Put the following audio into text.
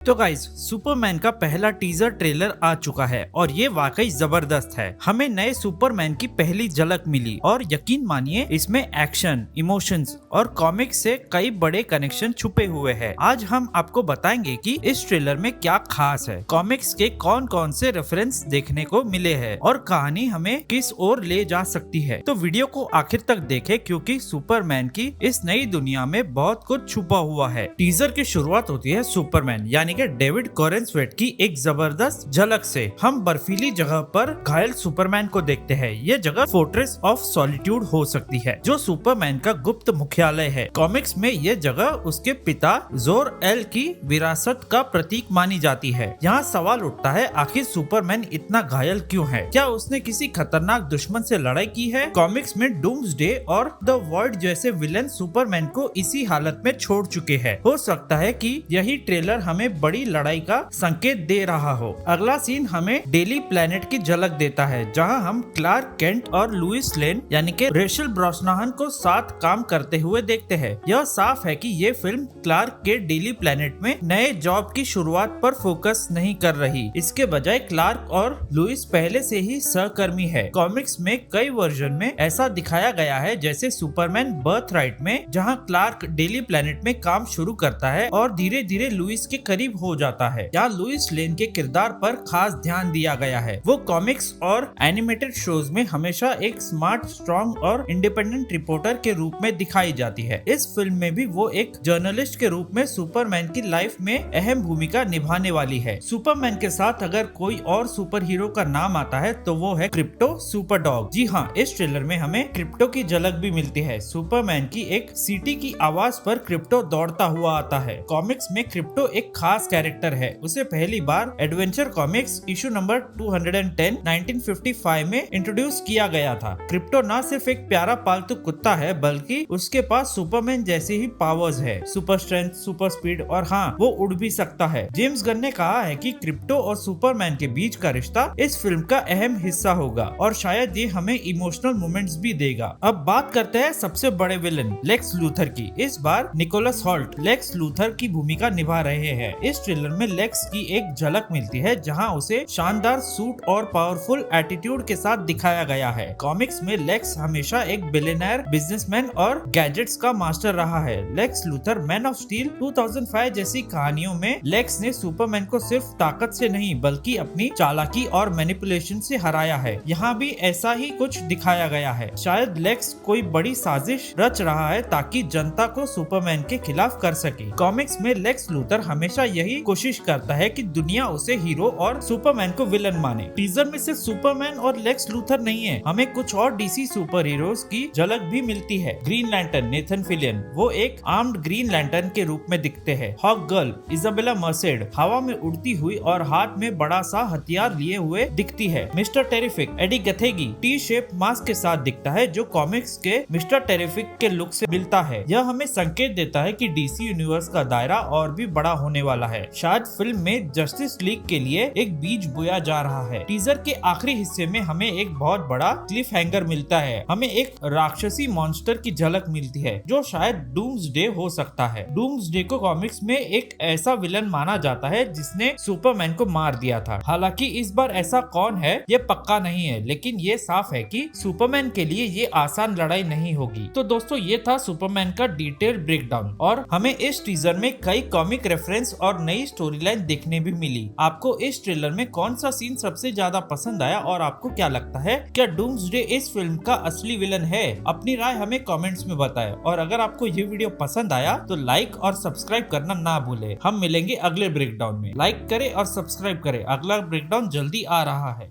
तो guys Superman का पहला टीजर ट्रेलर आ चुका है और ये वाकई जबरदस्त है। हमें नए सुपरमैन की पहली झलक मिली और यकीन मानिए इसमें एक्शन, इमोशंस और कॉमिक्स से कई बड़े कनेक्शन छुपे हुए हैं। आज हम आपको बताएंगे कि इस ट्रेलर में क्या खास है, कॉमिक्स के कौन कौन से रेफरेंस देखने को मिले हैं और कहानी हमें किस ओर ले जा सकती है। तो वीडियो को आखिर तक देखें क्योंकि सुपरमैन की इस नई दुनिया में बहुत कुछ छुपा हुआ है। टीजर की शुरुआत होती है सुपरमैन यानी कि डेविड कॉरेनस्वेट की एक जबरदस्त झलक से। हम बर्फीली जगह पर घायल सुपरमैन को देखते हैं। ये जगह फोर्ट्रेस ऑफ सॉलिट्यूड हो सकती है जो सुपरमैन का गुप्त मुख्यालय है। कॉमिक्स में ये जगह उसके पिता जोर-एल की विरासत का प्रतीक मानी जाती है। यहाँ सवाल उठता है आखिर सुपरमैन इतना घायल क्यों है? क्या उसने किसी खतरनाक दुश्मन से लड़ाई की है? कॉमिक्स में डूम्सडे और द वर्ल्ड जैसे विलेन सुपरमैन को इसी हालत में छोड़ चुके हैं। हो सकता है कि यही ट्रेलर हमें बड़ी लड़ाई का संकेत दे रहा हो। अगला सीन हमें डेली प्लेनेट की झलक देता है जहां हम क्लार्क केंट और लुइस लेन यानी कि रेचल ब्रॉसनाहन को साथ काम करते हुए देखते हैं। यह साफ है कि ये फिल्म क्लार्क के डेली प्लेनेट में नए जॉब की शुरुआत पर फोकस नहीं कर रही। इसके बजाय क्लार्क और लुइस पहले से ही सहकर्मी है। कॉमिक्स में कई वर्जन में ऐसा दिखाया गया है जैसे सुपरमैन बर्थराइट में जहाँ क्लार्क डेली प्लेनेट में काम शुरू करता है और धीरे धीरे लुइस के करीब हो जाता है। यहाँ लुइस लेन के किरदार पर खास ध्यान दिया गया है। वो कॉमिक्स और एनिमेटेड शोज में हमेशा एक स्मार्ट, स्ट्रॉन्ग और इंडिपेंडेंट रिपोर्टर के रूप में दिखाई जाती है। इस फिल्म में भी वो एक जर्नलिस्ट के रूप में सुपरमैन की लाइफ में अहम भूमिका निभाने वाली है। सुपरमैन के साथ अगर कोई और सुपर हीरो का नाम आता है तो वो है क्रिप्टो सुपरडॉग। जी हाँ, इस ट्रेलर में हमें क्रिप्टो की झलक भी मिलती है। सुपरमैन की एक सीटी की आवाज पर क्रिप्टो दौड़ता हुआ आता है। कॉमिक्स में क्रिप्टो एक खास कैरेक्टर है। उसे पहली बार एडवेंचर कॉमिक्स इशू नंबर 210 1955 में इंट्रोड्यूस किया गया था। क्रिप्टो न सिर्फ एक प्यारा पालतू कुत्ता है बल्कि उसके पास सुपरमैन जैसी ही पावर्स है, सुपर स्ट्रेंथ, सुपर स्पीड और हाँ, वो उड़ भी सकता है। जेम्स गन ने कहा है कि क्रिप्टो और सुपरमैन के बीच का रिश्ता इस फिल्म का अहम हिस्सा होगा और शायद ये हमें इमोशनल मोमेंट्स भी देगा। अब बात करते हैं सबसे बड़े विलन लेक्स लूथर की। इस बार निकोलस हॉल्ट लेक्स लूथर की भूमिका निभा रहे हैं। इस ट्रेलर में लेक्स की एक झलक मिलती है जहां उसे शानदार सूट और पावरफुल एटीट्यूड के साथ दिखाया गया है। कॉमिक्स में लेक्स हमेशा एक बिलियनर, बिजनेसमैन और गैजेट्स का मास्टर रहा है। Lex Luthor man of steel 2005 जैसी कहानियों में लेक्स ने सुपरमैन को सिर्फ ताकत से नहीं बल्कि अपनी चालाकी और मैनिपुलेशन से हराया है। यहाँ भी ऐसा ही कुछ दिखाया गया है। शायद लेक्स कोई बड़ी साजिश रच रहा है ताकि जनता को सुपरमैन के खिलाफ कर सके। कॉमिक्स में लेक्स लूथर हमेशा यही कोशिश करता है कि दुनिया उसे हीरो और सुपरमैन को विलन माने। टीजर में सिर्फ सुपरमैन और लेक्स लूथर नहीं है, हमें कुछ और डीसी सुपर हीरोज की झलक भी मिलती है। ग्रीन लैंटर्न नेथन फिलियन, वो एक आर्म्ड ग्रीन लैंटर्न के रूप में दिखते हैं। हॉक गर्ल इजाबेला मर्सेड हवा में उड़ती हुई और हाथ में बड़ा सा हथियार लिए हुए दिखती है। Mister terrific Eddie Gathegi T shape mask के साथ दिखता है जो कॉमिक्स के मिस्टर टेरिफिक के लुक से मिलता है। यह हमें संकेत देता है कि डीसी यूनिवर्स का दायरा और भी बड़ा होने वाला है। शायद फिल्म में जस्टिस लीग के लिए एक बीज बोया जा रहा है। टीजर के आखिरी हिस्से में हमें एक बहुत बड़ा क्लिफ हैंगर मिलता है। हमें एक राक्षसी मॉन्स्टर की झलक मिलती है जो शायद डूम्सडे हो सकता है। डूम्सडे को कॉमिक्स में एक ऐसा विलन माना जाता है जिसने सुपरमैन को मार दिया था। हालांकि इस बार ऐसा कौन है ये पक्का नहीं है, लेकिन ये साफ है कि सुपरमैन के लिए ये आसान लड़ाई नहीं होगी। तो दोस्तों ये था सुपरमैन का डिटेल ब्रेकडाउन और हमें इस टीजर में कई कॉमिक रेफरेंस और नई स्टोरी लाइन देखने भी मिली। आपको इस ट्रेलर में कौन सा सीन सबसे ज्यादा पसंद आया और आपको क्या लगता है, क्या डूम्सडे इस फिल्म का असली विलन है? अपनी राय हमें कमेंट्स में बताएं और अगर आपको ये वीडियो पसंद आया तो लाइक और सब्सक्राइब करना ना भूले। हम मिलेंगे अगले ब्रेकडाउन में। लाइक करें और सब्सक्राइब करें, अगला ब्रेकडाउन जल्दी आ रहा है।